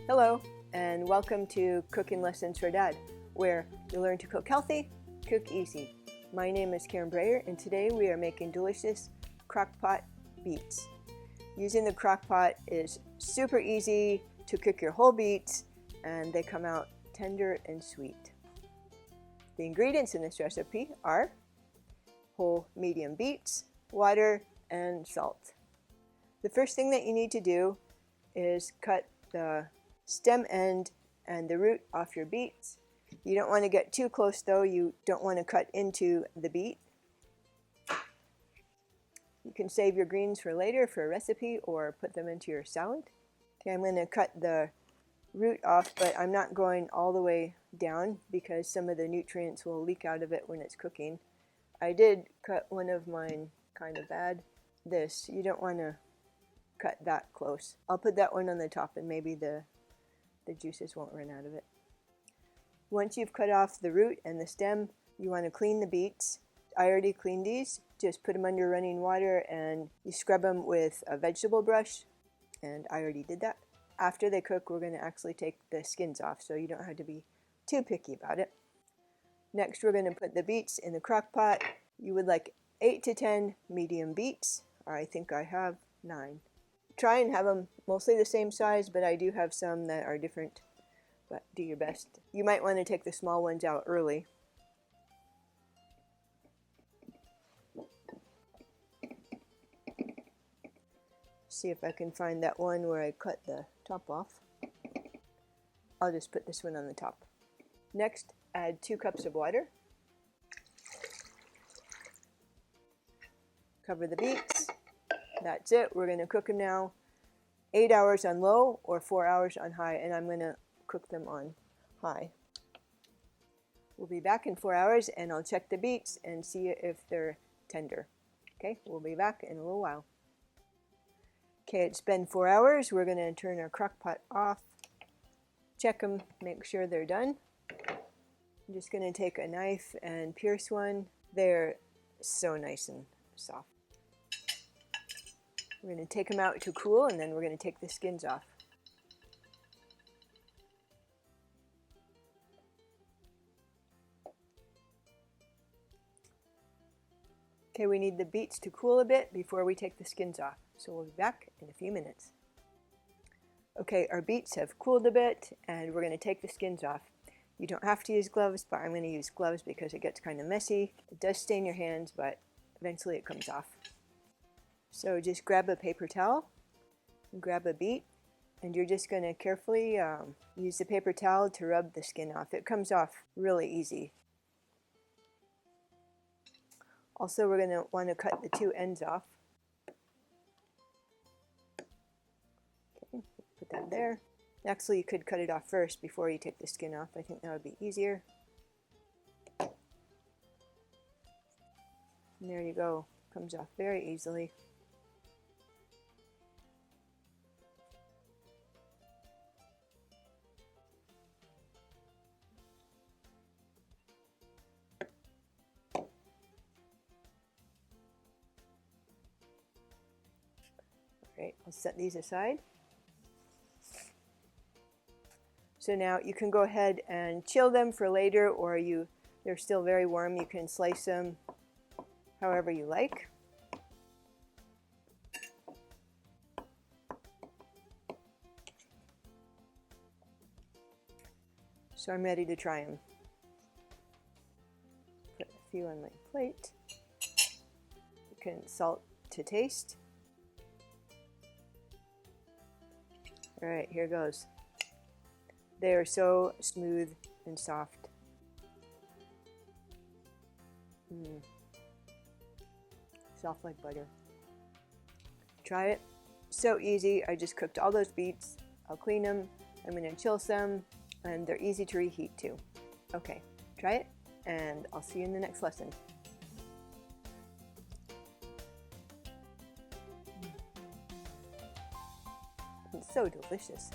Hello, and welcome to Cooking Lessons for Dad, where you'll learn to cook healthy, cook easy. My name is Karen Breyer, and today we are making delicious Crockpot beets. Using the Crockpot is super easy to cook your whole beets, and they come out tender and sweet. The ingredients in this recipe are whole medium beets, water, and salt. The first thing that you need to do is cut the stem end and the root off your beets. You don't want to get too close though. You don't want to cut into the beet. You can save your greens for later for a recipe or put them into your salad. Okay, I'm going to cut the root off, but I'm not going all the way down because some of the nutrients will leak out of it when it's cooking. I did cut one of mine kind of bad. This, you don't want to cut that close. I'll put that one on the top and maybe the juices won't run out of it. Once you've cut off the root and the stem, you want to clean the beets. I already cleaned these. Just put them under running water and you scrub them with a vegetable brush, and I already did that. After they cook, we're going to actually take the skins off, so you don't have to be too picky about it. Next, we're going to put the beets in the crock pot. You would like 8 to 10 medium beets. I think I have 9. Try and have them mostly the same size, but I do have some that are different, but do your best. You might want to take the small ones out early. See if I can find that one where I cut the top off. I'll just put this one on the top. Next, add 2 cups of water. Cover the beets. That's it. We're going to cook them now 8 hours on low or 4 hours on high, and I'm going to cook them on high. We'll be back in 4 hours and I'll check the beets and see if they're tender. Okay, we'll be back in a little while. Okay, it's been 4 hours. We're going to turn our crock pot off, check them, make sure they're done. I'm just going to take a knife and pierce one. They're so nice and soft. We're going to take them out to cool, and then we're going to take the skins off. Okay, we need the beets to cool a bit before we take the skins off, so we'll be back in a few minutes. Okay, our beets have cooled a bit, and we're going to take the skins off. You don't have to use gloves, but I'm going to use gloves because it gets kind of messy. It does stain your hands, but eventually it comes off. So just grab a paper towel, grab a beet, and you're just going to carefully use the paper towel to rub the skin off. It comes off really easy. Also, we're going to want to cut the 2 ends off. Okay, put that there. Actually, you could cut it off first before you take the skin off. I think that would be easier. And there you go. Comes off very easily. Alright, I'll set these aside. So now you can go ahead and chill them for later, or they're still very warm. You can slice them however you like. So I'm ready to try them. Put a few on my plate. You can salt to taste. All right, here goes. They are so smooth and soft. Soft like butter. Try it. So easy. I just cooked all those beets. I'll clean them. I'm going to chill some, and they're easy to reheat too. Okay, try it, and I'll see you in the next lesson. It's so delicious.